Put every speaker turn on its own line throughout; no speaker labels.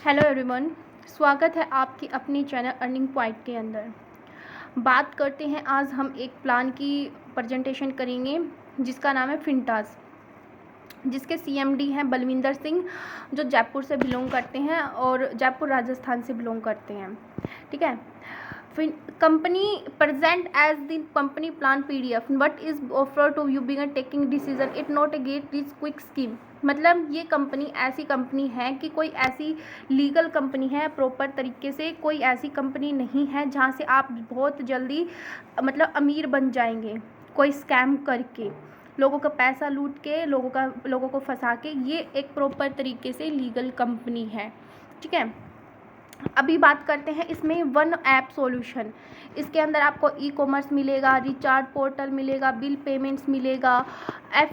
Hello everyone, स्वागत है आपकी अपनी चैनल अर्निंग पॉइंट के अंदर। बात करते हैं, आज हम एक प्लान की प्रेजेंटेशन करेंगे जिसका नाम है फिनटास, जिसके सीएमडी हैं बलविंदर सिंह, जो जयपुर से बिलोंग करते हैं और जयपुर राजस्थान से बिलोंग करते हैं। ठीक है। Company present as the company plan PDF what is offered to you begin taking decision it not a get rich quick scheme। मतलब ये कंपनी ऐसी कंपनी है कि कोई ऐसी लीगल कंपनी है, प्रॉपर तरीके से कोई ऐसी कंपनी नहीं है जहाँ से आप बहुत जल्दी मतलब अमीर बन जाएंगे कोई स्कैम करके, लोगों का पैसा लूट के, लोगों को फंसा के। ये एक प्रॉपर तरीके से लीगल कंपनी है। ठीक है। अभी बात करते हैं इसमें वन ऐप सॉल्यूशन। इसके अंदर आपको ई कॉमर्स मिलेगा, रिचार्ज पोर्टल मिलेगा, बिल पेमेंट्स मिलेगा, एफ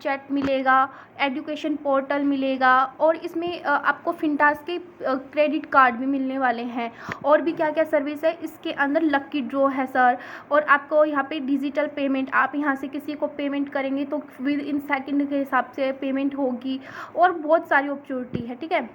चैट मिलेगा, एजुकेशन पोर्टल मिलेगा और इसमें आपको फिनटास के क्रेडिट कार्ड भी मिलने वाले हैं। और भी क्या क्या सर्विस है इसके अंदर, लक्की ड्रॉ है सर, और आपको यहाँ पे डिजिटल पेमेंट, आप यहाँ से किसी को पेमेंट करेंगे तो विद इन सेकंड के हिसाब से पेमेंट होगी और बहुत सारी अपॉर्चुनिटी है। ठीक है।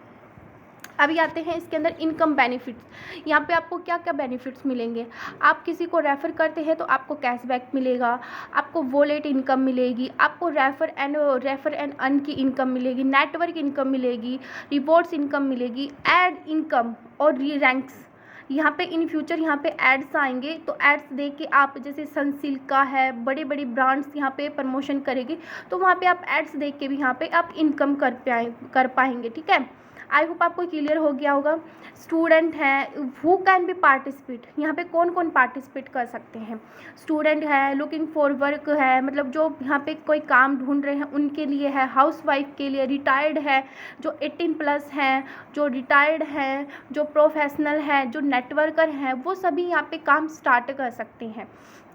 अभी आते हैं इसके अंदर इनकम बेनिफिट्स। यहाँ पे आपको क्या क्या बेनिफिट्स मिलेंगे। आप किसी को रेफ़र करते हैं तो आपको कैशबैक मिलेगा, आपको वॉलेट इनकम मिलेगी, आपको रेफ़र एंड अर्न की इनकम मिलेगी, नेटवर्क इनकम मिलेगी, रिवॉर्ड्स इनकम मिलेगी, एड इनकम और री रैंक्स। यहाँ पे इन फ्यूचर यहाँ पे एड्स आएंगे तो एड्स देख के आप, जैसे सनसिल्क का है, बड़े बड़े ब्रांड्स यहाँ पे प्रमोशन करेगी तो वहाँ पे आप एड्स देख के भी यहाँ पे आप इनकम कर पाएंगे। ठीक है। आई होप आपको क्लियर हो गया होगा। स्टूडेंट हैं, हु कैन बी पार्टिसिपेट, यहाँ पे कौन कौन पार्टिसिपेट कर सकते हैं। स्टूडेंट है, लुकिंग फॉर वर्क है, मतलब जो यहाँ पे कोई काम ढूंढ रहे हैं उनके लिए है, हाउस वाइफ के लिए, रिटायर्ड है, जो 18+ हैं, जो रिटायर्ड हैं, जो प्रोफेशनल है, जो नेटवर्कर हैं, वो सभी यहाँ पे काम स्टार्ट कर सकते हैं।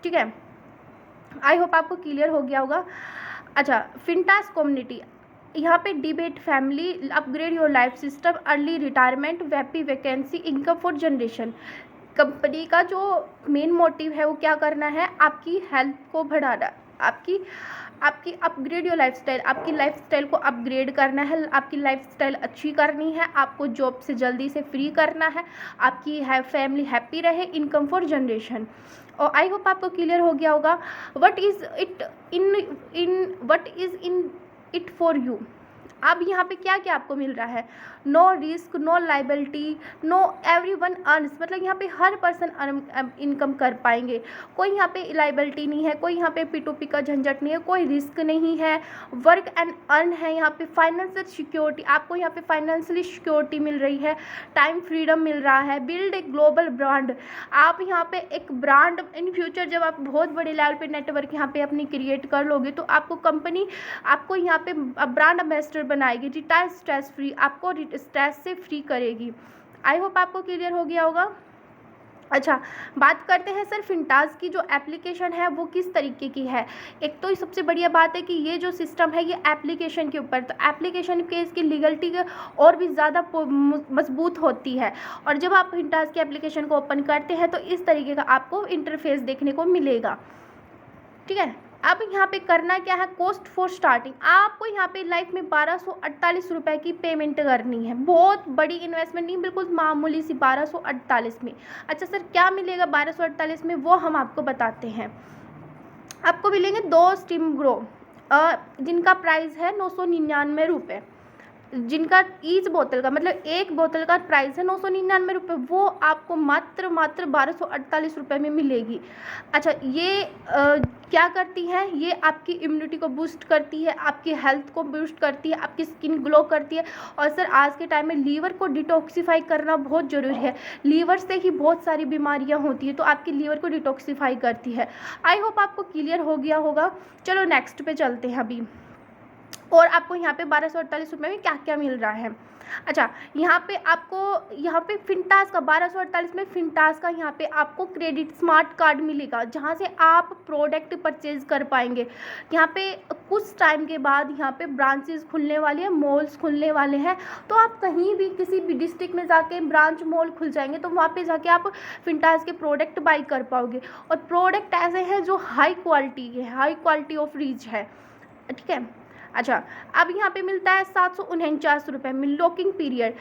ठीक है। आई होप आपको क्लियर हो गया होगा। अच्छा, फिनटास कम्युनिटी, यहाँ पे debate family, upgrade your life system, early retirement, happy vacancy, income for generation. Company का जो मेन मोटिव है वो क्या करना है, आपकी हेल्थ को बढ़ाना, आपकी अपग्रेड योर लाइफस्टाइल, आपकी लाइफस्टाइल को अपग्रेड करना है, आपकी लाइफस्टाइल अच्छी करनी है, आपको जॉब से जल्दी से फ्री करना है, आपकी फैमिली हैप्पी रहे, इनकम फॉर जनरेशन। और आई होप आपको क्लियर हो गया होगा। What is in it for you. अब यहाँ पे क्या क्या आपको मिल रहा है, no risk, no liability, no everyone earns, मतलब यहाँ पे हर पर्सन इनकम कर पाएंगे। कोई यहाँ पे लाइबिलिटी नहीं है, कोई यहाँ पे P2P का झंझट नहीं है, कोई रिस्क नहीं है, वर्क एंड अर्न है। यहाँ पे फाइनेंशियल सिक्योरिटी, आपको यहाँ पे फाइनेंशियली सिक्योरिटी मिल रही है, टाइम फ्रीडम मिल रहा है, बिल्ड ए ग्लोबल ब्रांड, आप यहाँ पे एक ब्रांड इन फ्यूचर जब आप बहुत बड़े लेवल पे नेटवर्क यहाँ पे अपनी क्रिएट कर लोगे तो आपको कंपनी आपको यहाँ पे ब्रांड एम्बेसडर बनाएगी, रिटायर स्ट्रेस फ्री, आपको स्ट्रेस से फ्री करेगी। आई होप आपको क्लियर हो गया होगा। अच्छा, बात करते हैं सर फिनटास की जो एप्लीकेशन है वो किस तरीके की है। एक तो सबसे बढ़िया बात है कि ये जो सिस्टम है ये एप्लीकेशन के ऊपर, तो एप्लीकेशन के इसकी लीगलिटी और भी ज़्यादा मजबूत होती है। और जब आप फिनटास की एप्लीकेशन को ओपन करते हैं तो इस तरीके का आपको इंटरफेस देखने को मिलेगा। ठीक है। अब यहाँ पे करना क्या है, कॉस्ट फॉर स्टार्टिंग, आपको यहाँ पे लाइफ में 1248 रुपये की पेमेंट करनी है। बहुत बड़ी इन्वेस्टमेंट नहीं, बिल्कुल मामूली सी 1248 में। अच्छा सर क्या मिलेगा 1248 में, वो हम आपको बताते हैं। आपको मिलेंगे 2 स्टीम ग्रो जिनका प्राइस है 999 रुपये, जिनका ईच बोतल का मतलब एक बोतल का प्राइस है 999 रुपये, वो आपको मात्र 1248 रुपये में मिलेगी। अच्छा, ये क्या करती है, ये आपकी इम्यूनिटी को बूस्ट करती है, आपकी हेल्थ को बूस्ट करती है, आपकी स्किन ग्लो करती है। और सर आज के टाइम में लीवर को डिटॉक्सिफाई करना बहुत ज़रूरी है, लीवर से ही बहुत सारी बीमारियां होती है, तो आपकी लीवर को डिटॉक्सिफाई करती है। आई होप आपको क्लियर हो गया होगा। चलो नेक्स्ट पे चलते हैं अभी। और आपको यहाँ पे 1248 रुपये में क्या क्या मिल रहा है। अच्छा, यहाँ पे फिनटास का 1248 में फिनटास का यहाँ पे आपको क्रेडिट स्मार्ट कार्ड मिलेगा, जहाँ से आप प्रोडक्ट परचेज कर पाएंगे। यहाँ पे कुछ टाइम के बाद यहाँ पे ब्रांचेस खुलने वाली है, मॉल्स खुलने वाले हैं, तो आप कहीं भी किसी भी डिस्ट्रिक्ट में जाके ब्रांच मॉल खुल जाएंगे तो वहाँ पे जाके आप फिनटास के प्रोडक्ट बाई कर पाओगे। और प्रोडक्ट ऐसे हैं जो हाई क्वालिटी के, हाई क्वालिटी ऑफ रीच है। ठीक है। अच्छा, अब यहाँ पे मिलता है 749 रुपये में लॉकिंग पीरियड।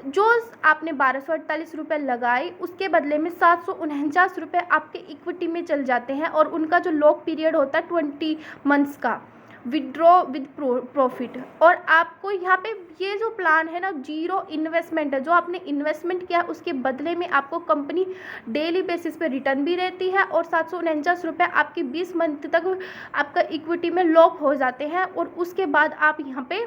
जो आपने 1248 रुपये लगाए उसके बदले में 749 रुपये आपके इक्विटी में चल जाते हैं, और उनका जो लॉक पीरियड होता है 20 मंथ्स का, विड्रॉ विद प्रॉफिट। और आपको यहाँ पे ये जो प्लान है ना, जीरो इन्वेस्टमेंट है, जो आपने इन्वेस्टमेंट किया उसके बदले में आपको कंपनी डेली बेसिस पे रिटर्न भी रहती है, और 749 रुपये आपकी 20 मंथ तक आपका इक्विटी में लॉक हो जाते हैं, और उसके बाद आप यहाँ पे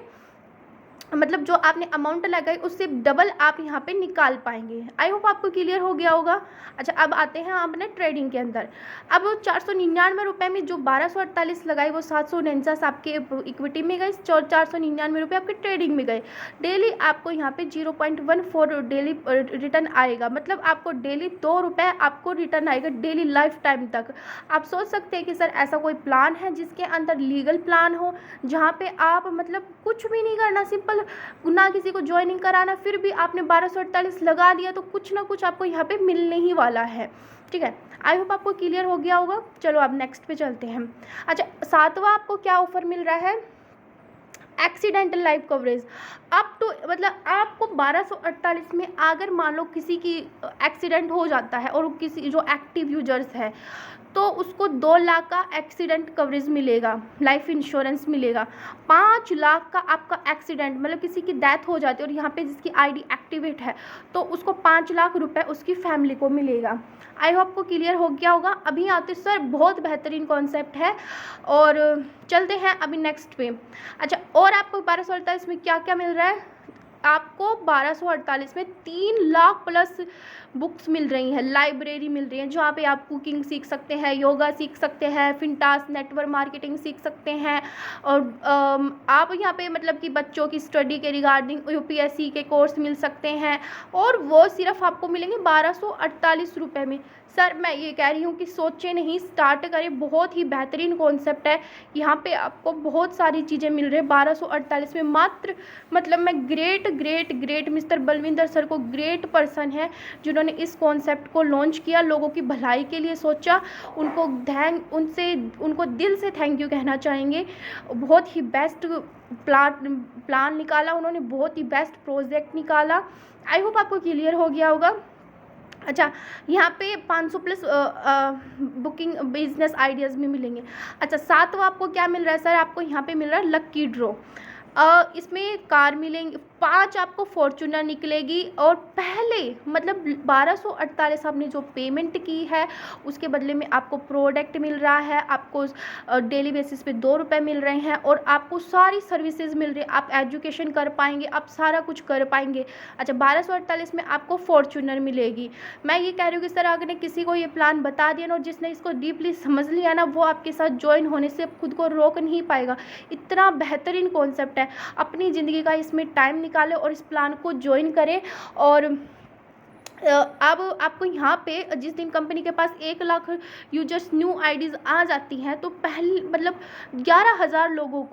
मतलब जो आपने अमाउंट लगाई उससे डबल आप यहाँ पे निकाल पाएंगे। आई होप आपको क्लियर हो गया होगा। अच्छा, अब आते हैं अपने ट्रेडिंग के अंदर। अब 499 रुपये में जो 1248 लगाई वो 749 आपके इक्विटी में गई, 499 रुपये आपके ट्रेडिंग में गए। डेली आपको यहाँ पे 0.14 डेली रिटर्न आएगा, मतलब आपको डेली 2 रुपये आपको रिटर्न आएगा डेली लाइफ टाइम तक। आप सोच सकते हैं कि सर ऐसा कोई प्लान है जिसके अंदर लीगल प्लान हो, जहाँ पे आप मतलब कुछ भी नहीं करना, सिंपल ना किसी को ज्वाइनिंग कराना, फिर भी आपने 1248 लगा दिया तो कुछ ना कुछ आपको यहाँ पे मिलने ही वाला है। ठीक है, आई होप आपको क्लियर हो गया होगा। चलो अब नेक्स्ट पे चलते हैं। अच्छा, 7वां आपको क्या ऑफर मिल रहा है, accidental life coverage. Up to मतलब आपको 1248 में अगर मान लो किसी की एक्सीडेंट हो जाता है और किसी जो एक्टिव यूजर्स है तो उसको 2 लाख का एक्सीडेंट कवरेज मिलेगा, लाइफ इंश्योरेंस मिलेगा। 5 लाख का आपका एक्सीडेंट मतलब किसी की डेथ हो जाती है और यहाँ पे जिसकी आईडी एक्टिवेट है तो उसको 5 लाख रुपए उसकी फैमिली को मिलेगा। आई होप आपको क्लियर हो गया होगा। अभी आते सर बहुत बेहतरीन कॉन्सेप्ट है, और चलते हैं अभी नेक्स्ट पे। अच्छा, और आपको 1248 में क्या क्या मिल रहा है, आपको 1248 में 3 लाख प्लस बुक्स मिल रही हैं, लाइब्रेरी मिल रही है, जहाँ पे आप कुकिंग सीख सकते हैं, योगा सीख सकते हैं, फिनटास नेटवर्क मार्केटिंग सीख सकते हैं, और आप यहाँ पे मतलब कि बच्चों की स्टडी के रिगार्डिंग यूपीएससी के कोर्स मिल सकते हैं, और वो सिर्फ आपको मिलेंगे 1248 रुपये में। सर मैं ये कह रही हूँ कि सोचे नहीं, स्टार्ट करें, बहुत ही बेहतरीन कॉन्सेप्ट है। यहाँ पे आपको बहुत सारी चीज़ें मिल रही है 1248 में मात्र। मतलब मैं great great great mister Balvinder sir को, ग्रेट पर्सन है जिन्होंने इस कॉन्सेप्ट को लॉन्च किया, लोगों की भलाई के लिए सोचा, उनको दिल से थैंक यू कहना चाहेंगे। बहुत ही बेस्ट प्लान निकाला उन्होंने, बहुत ही बेस्ट प्रोजेक्ट निकाला। आई होप आपको क्लियर हो गया होगा। अच्छा, यहाँ पे 500 प्लस बुकिंग बिजनेस आइडियाज़ भी मिलेंगे। अच्छा, 7वां आपको क्या मिल रहा है सर, आपको यहाँ पे मिल रहा है लक्की ड्रॉ। इसमें कार मिलेंगे, 5 आपको फॉर्चूनर निकलेगी, और पहले मतलब 1248 आपने जो पेमेंट की है उसके बदले में आपको प्रोडक्ट मिल रहा है, आपको डेली बेसिस पे 2 रुपये मिल रहे हैं, और आपको सारी सर्विसेज मिल रही है, आप एजुकेशन कर पाएंगे, आप सारा कुछ कर पाएंगे। अच्छा, 1248 में आपको फॉर्चूनर मिलेगी। मैं ये कह रही हूँ कि सर अगर किसी को ये प्लान बता दिया ना और जिसने इसको डीपली समझ लिया ना, वो आपके साथ ज्वाइन होने से खुद को रोक नहीं पाएगा। इतना बेहतरीन कॉन्सेप्ट है, अपनी ज़िंदगी का इसमें टाइम निकालें और इस प्लान को ज्वाइन करें। और अब आपको यहाँ पे जिस दिन कंपनी के पास 1 लाख यूजर्स न्यू आईडीज़ आ जाती हैं तो पहले मतलब 11,000 लोगों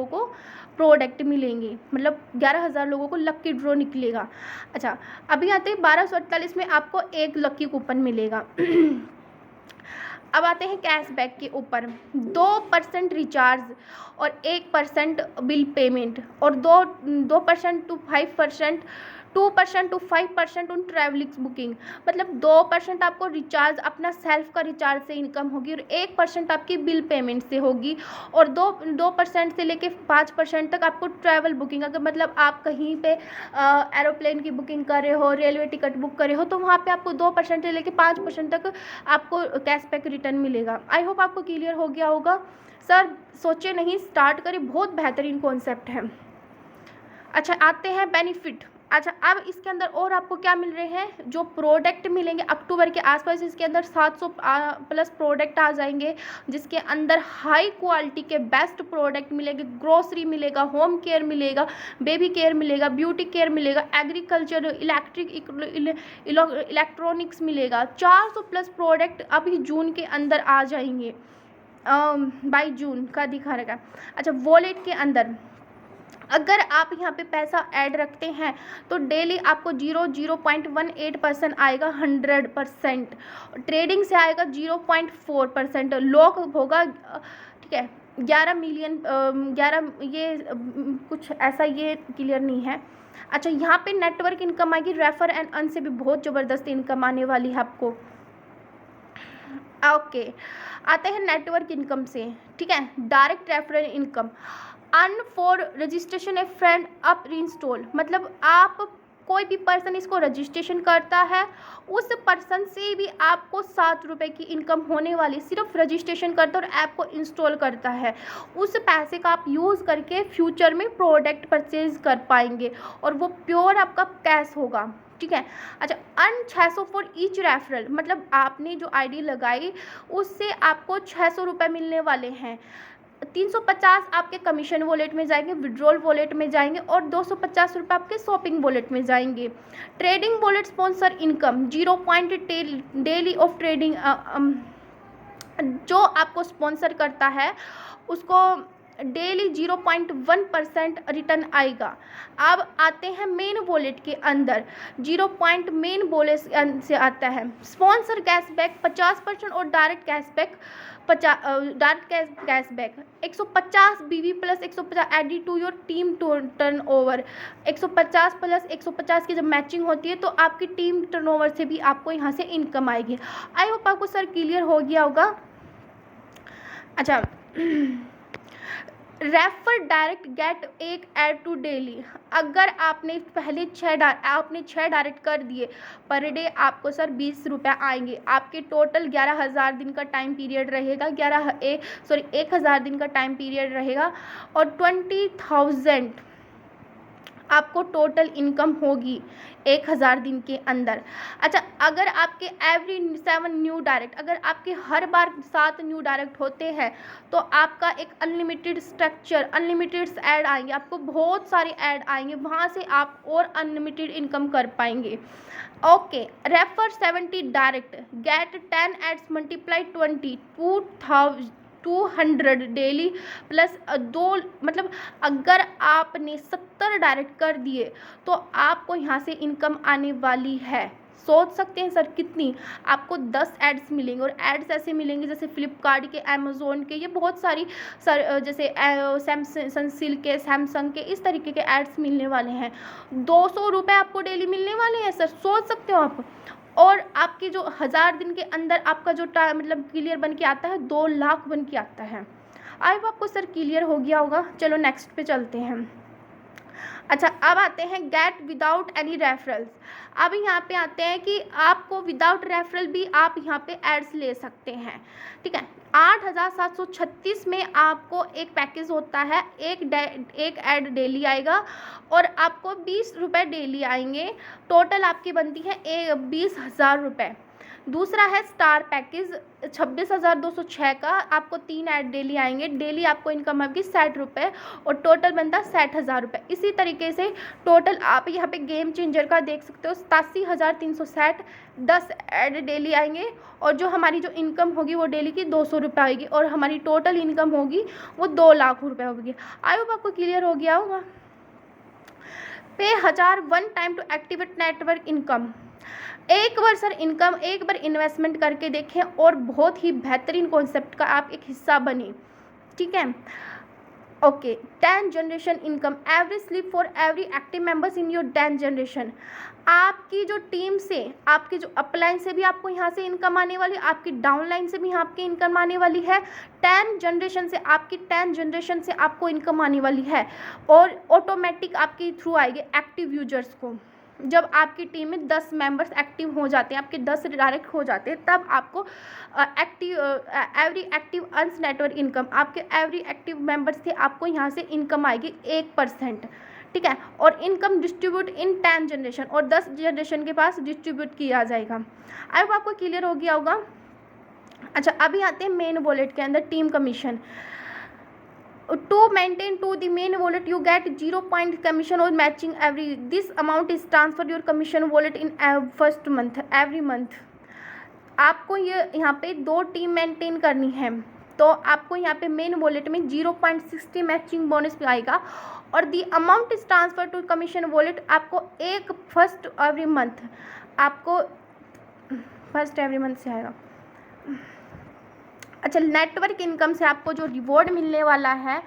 को प्रोडक्ट मिलेंगे, मतलब 11,000 लोगों को लक्की ड्रॉ निकलेगा। अच्छा, अभी आते हैं 1248 में आपको 1 लक्की कूपन मिलेगा। अब आते हैं कैशबैक के ऊपर। 2% रिचार्ज और 1% बिल पेमेंट, और 2% टू 5%, 2% टू 5% उन ट्रैवलिंग बुकिंग। मतलब 2% आपको रिचार्ज अपना सेल्फ का रिचार्ज से इनकम होगी, और 1% आपकी बिल पेमेंट से होगी, और 2% से लेके 5% तक आपको ट्रैवल बुकिंग। अगर मतलब आप कहीं पे एरोप्लेन की बुकिंग कर रहे हो, रेलवे टिकट बुक कर रहे हो, तो वहाँ पे आपको 2% से लेके 5% तक आपको कैशबैक रिटर्न मिलेगा। आई होप आपको क्लियर हो गया होगा। सर सोचे नहीं, स्टार्ट करें, बहुत बेहतरीन कॉन्सेप्ट है। अच्छा, आते हैं बेनिफिट। अच्छा, अब इसके अंदर और आपको क्या मिल रहे हैं, जो प्रोडक्ट मिलेंगे अक्टूबर के आसपास इसके अंदर 700 प्लस प्रोडक्ट आ जाएंगे, जिसके अंदर हाई क्वालिटी के बेस्ट प्रोडक्ट मिलेंगे। ग्रोसरी मिलेगा, होम केयर मिलेगा, बेबी केयर मिलेगा, ब्यूटी केयर मिलेगा, एग्रीकल्चर, इलेक्ट्रॉनिक्स मिलेगा। 400 प्लस प्रोडक्ट अभी जून के अंदर आ जाएंगे, बाई जून का दिखा रहेगा। अच्छा, वॉलेट के अंदर अगर आप यहाँ पे पैसा ऐड रखते हैं तो डेली आपको 0.18% आएगा 100%, ट्रेडिंग से आएगा 0.4%, लॉक होगा, ठीक है, 11 मिलियन 11 ये कुछ ऐसा ये क्लियर नहीं है। अच्छा, यहाँ पे नेटवर्क इनकम आएगी, रेफर एंड अर्न से भी बहुत ज़बरदस्त इनकम आने वाली है आपको। ओके, आते हैं नेटवर्क इनकम से, ठीक है। Direct referral income, earn for registration A friend up install, मतलब आप कोई भी पर्सन इसको रजिस्ट्रेशन करता है, उस पर्सन से भी आपको 7 रुपये की इनकम होने वाली, सिर्फ रजिस्ट्रेशन करता है और ऐप को इंस्टॉल करता है। उस पैसे का आप यूज़ करके फ्यूचर में प्रोडक्ट परचेज कर पाएंगे और वो प्योर आपका कैश होगा, ठीक है। अच्छा, अर्न 600 फॉर ईच रेफरल, मतलब आपने जो आईडी लगाई उससे आपको 600 रुपये मिलने वाले हैं। 350 आपके कमीशन वॉलेट में जाएंगे, विड्रॉल वॉलेट में जाएंगे और 250 रुपये आपके शॉपिंग वॉलेट में जाएंगे। Trading wallet sponsor income 0 point daily of trading, जो आपको स्पॉन्सर करता है उसको डेली 0.1% रिटर्न आएगा। अब आते हैं मेन वॉलेट के अंदर, 0 पॉइंट मेन वॉलेट से आता है। स्पॉन्सर कैशबैक 50% और direct cashback direct cashback 150 BV plus 150 added to your team turnover. 150 plus 150 की जब मैचिंग होती है तो आपकी टीम टर्नओवर से भी आपको यहाँ से इनकम आएगी। आई होप आपको सर क्लियर हो गया होगा। अच्छा, रेफर डायरेक्ट गेट एक ऐड टू डेली, अगर आपने पहले 6 डायरेक्ट कर दिए, पर डे आपको सर 20 रुपये आएंगे। आपके टोटल 11,000 दिन का टाइम पीरियड रहेगा, 1,000 दिन का टाइम पीरियड रहेगा और 20,000 आपको टोटल इनकम होगी 1,000 दिन के अंदर। अच्छा, अगर आपके एवरी 7 न्यू डायरेक्ट, अगर आपके हर बार 7 न्यू डायरेक्ट होते हैं तो आपका एक अनलिमिटेड स्ट्रक्चर, अनलिमिटेड ऐड आएंगे, आपको बहुत सारे ऐड आएंगे, वहाँ से आप और अनलिमिटेड इनकम कर पाएंगे। Okay, refer 70 direct get 10 adds multiply 200 daily plus 2, मतलब अगर आपने 70 डायरेक्ट कर दिए तो आपको यहाँ से इनकम आने वाली है। सोच सकते हैं सर कितनी, आपको 10 एड्स मिलेंगे और एड्स ऐसे मिलेंगे जैसे फ्लिपकार्ट के, अमेज़ोन के, ये बहुत सारी सर जैसे सनसिल्क के, सैमसंग के, इस तरीके के एड्स मिलने वाले हैं। 200 रुपये आपको डेली मिलने वाले हैं सर, सोच सकते हो आप। और आपके जो 1,000 दिन के अंदर आपका जो मतलब क्लियर बन के आता है 2 लाख बन के आता है। आई होप आपको सर क्लियर हो गया होगा। चलो नेक्स्ट पे चलते हैं। अच्छा, अब आते हैं गेट विदाउट एनी रेफरल्स। अब यहाँ पे आते हैं कि आपको विदाउट रेफरल भी आप यहाँ पे एड्स ले सकते हैं, ठीक है। 8,736 में आपको एक पैकेज होता है, एक ऐड डेली आएगा और आपको 20 रुपये डेली आएंगे। टोटल आपकी बनती है 20,000 रुपये। दूसरा है स्टार पैकेज 26,206 का, आपको 3 ऐड डेली आएंगे, डेली आपको इनकम आएगी 60 रुपये और टोटल बनता है 60,000 रुपये। इसी तरीके से टोटल आप यहाँ पे गेम चेंजर का देख सकते हो 87,360, 10 ऐड डेली आएंगे और जो हमारी जो इनकम होगी वो डेली की 200 रुपये आएगी और हमारी टोटल इनकम होगी वो 2 लाख रुपये होगी। आई होप आपको क्लियर हो गया होगा। Pay 1000 one time to activate network income, एक बार सर इनकम, एक बार इन्वेस्टमेंट करके देखें और बहुत ही बेहतरीन कॉन्सेप्ट का आप एक हिस्सा बने, ठीक है। Okay, 10 generation income, every slip for every active members in your 10 generation. आपकी जो टीम से, आपकी जो अपलाइन से भी आपको यहाँ से इनकम आने वाली, आपकी डाउनलाइन से भी यहाँ आपकी इनकम आने वाली है। 10 जनरेशन से, आपकी 10 जनरेशन से आपको इनकम आने वाली है और ऑटोमेटिक आपकी थ्रू आएगी एक्टिव यूजर्स को। जब आपकी टीम में 10 मेंबर्स एक्टिव हो जाते हैं, आपके 10 डायरेक्ट हो जाते हैं, तब आपको every active earns network income, आपके एवरी एक्टिव मेंबर्स से आपको यहाँ से इनकम आएगी 1%, ठीक है। और इनकम डिस्ट्रीब्यूट इन 10 जनरेशन, और 10 जनरेशन के पास डिस्ट्रीब्यूट किया जाएगा। आई होप आपको क्लियर हो गया होगा। अच्छा, अभी आते हैं मेन वॉलेट के अंदर team commission. To maintain to the main wallet you get 0 point commission or matching every, this amount is transfer your commission wallet in first month every month। आपको ये यहाँ पे 2 टीम मेंटेन करनी है तो आपको यहाँ पे मेन वॉलेट में 0.60 मैचिंग बोनस भी आएगा और the amount is transfer to commission wallet, आपको एक फर्स्ट एवरी मंथ, आपको फर्स्ट एवरी मंथ से आएगा। अच्छा, नेटवर्क इनकम से आपको जो रिवॉर्ड मिलने वाला है,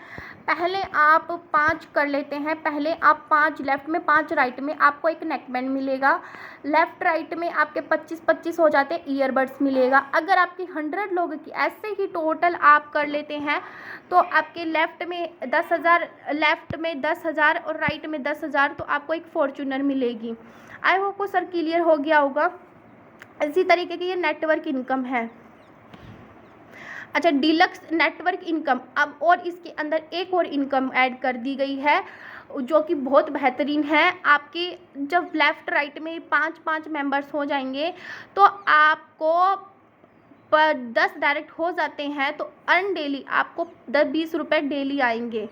पहले आप 5 कर लेते हैं। पहले आप 5 लेफ़्ट में, 5 राइट में आपको एक नेकबैंड मिलेगा। लेफ़्ट राइट में आपके 25-25 हो जाते हैं, ईयरबड्स मिलेगा। अगर आपकी 100 लोगों की ऐसे ही टोटल आप कर लेते हैं तो आपके लेफ़्ट में 10,000, लेफ़्ट में 10,000 और राइट में 10,000, तो आपको एक फॉर्च्यूनर मिलेगी। आई होप को सर क्लियर हो गया होगा। इसी तरीके की ये नेटवर्क इनकम है। अच्छा, डीलक्स नेटवर्क इनकम, अब और इसके अंदर एक और इनकम ऐड कर दी गई है जो कि बहुत बेहतरीन है। आपके जब लेफ़्ट राइट में 5-5 मेंबर्स हो जाएंगे तो आपको पर 10 डायरेक्ट हो जाते हैं तो अर्न डेली आपको 10-20 रुपये डेली आएंगे,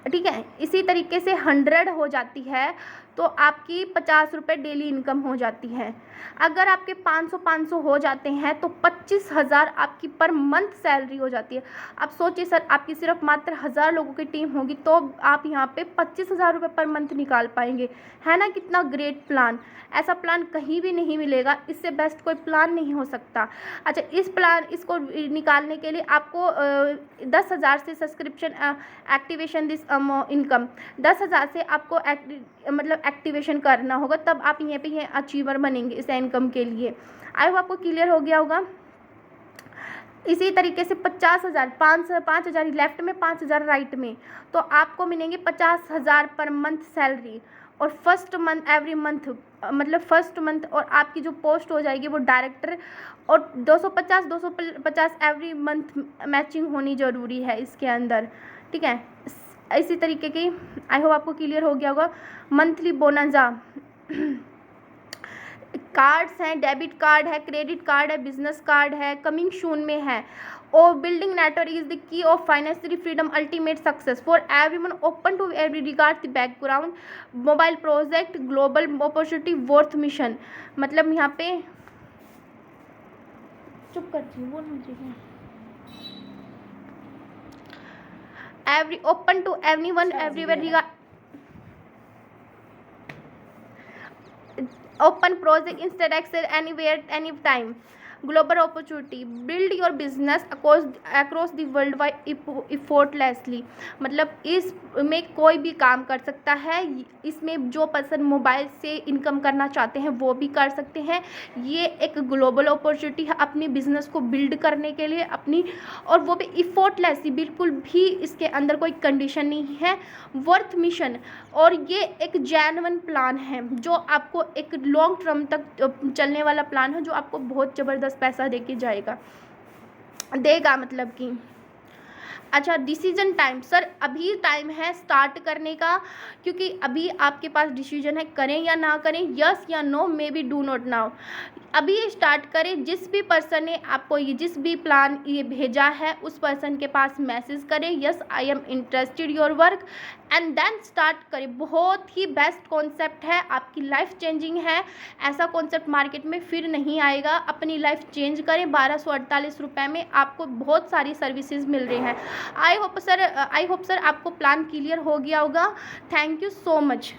ठीक है। इसी तरीके से 100 हो जाती है तो आपकी 50 रुपये डेली इनकम हो जाती है। अगर आपके 500 हो जाते हैं तो 25,000 आपकी पर मंथ सैलरी हो जाती है। आप सोचिए सर, आपकी सिर्फ मात्र 1000 लोगों की टीम होगी तो आप यहाँ पे 25,000 रुपये पर मंथ निकाल पाएंगे, है ना। कितना ग्रेट प्लान, ऐसा प्लान कहीं भी नहीं मिलेगा, इससे बेस्ट कोई प्लान नहीं हो सकता। अच्छा, इसको निकालने के लिए आपको 10,000 से सब्सक्रिप्शन एक्टिवेशन दिस इनकम, 10,000 से आपको मतलब एक्टिवेशन करना होगा, तब आप यहाँ पे अचीवर बनेंगे इस इनकम के लिए। आई होप आपको क्लियर हो गया होगा। इसी तरीके से 50,000, 5,000 लेफ्ट में, 5,000 राइट में, तो आपको मिलेंगे 50,000 पर मंथ सैलरी। और फर्स्ट मंथ एवरी मंथ, मतलब फर्स्ट मंथ, और आपकी जो पोस्ट हो जाएगी वो डायरेक्टर, और 250 एवरी मंथ मैचिंग होनी ज़रूरी है इसके अंदर, ठीक है। इसी तरीके की आई होप आपको क्लियर हो गया होगा। मंथली बोनंजा कार्ड्स हैं, डेबिट कार्ड है, क्रेडिट कार्ड है, बिजनेस कार्ड है, कमिंग सून में है। और building network is the key of financial freedom, ultimate success for everyone, open to every regard the background, mobile project, global opportunity, worth mission. मतलब यहाँ पे चुप करती हूँ, बोल मुझे। Every open to everyone everywhere regard open project instead access anywhere anytime, global opportunity, build your business across the world by effortlessly। मतलब इसमें कोई भी काम कर सकता है, इसमें जो पर्सन मोबाइल से इनकम करना चाहते हैं वो भी कर सकते हैं। ये एक ग्लोबल अपॉर्चुनिटी है अपनी बिजनेस को बिल्ड करने के लिए अपनी, और वो भी इफोर्टलेसली, बिल्कुल भी इसके अंदर कोई कंडीशन नहीं है। वर्थ मिशन, और ये एक जेन्युइन प्लान है जो आपको एक लॉन्ग टर्म तक चलने वाला प्लान है, जो आपको बहुत ज़बरदस्त पैसा देके देगा मतलब कि। अच्छा, डिसीजन टाइम, सर अभी टाइम है स्टार्ट करने का, क्योंकि अभी आपके पास डिसीजन है करें या ना करें, यस या no, maybe do not now. अभी स्टार्ट करें। जिस भी पर्सन ने आपको ये जिस भी प्लान ये भेजा है उस पर्सन के पास मैसेज करें, yes I am interested your work, and then start करें। बहुत ही बेस्ट कॉन्सेप्ट है, आपकी लाइफ चेंजिंग है। ऐसा कॉन्सेप्ट मार्केट में फिर नहीं आएगा। अपनी लाइफ चेंज करें। 1248 रुपये में आपको बहुत सारी सर्विसेज मिल रही हैं। आई होप सर आपको प्लान क्लियर हो गया होगा। Thank you so much.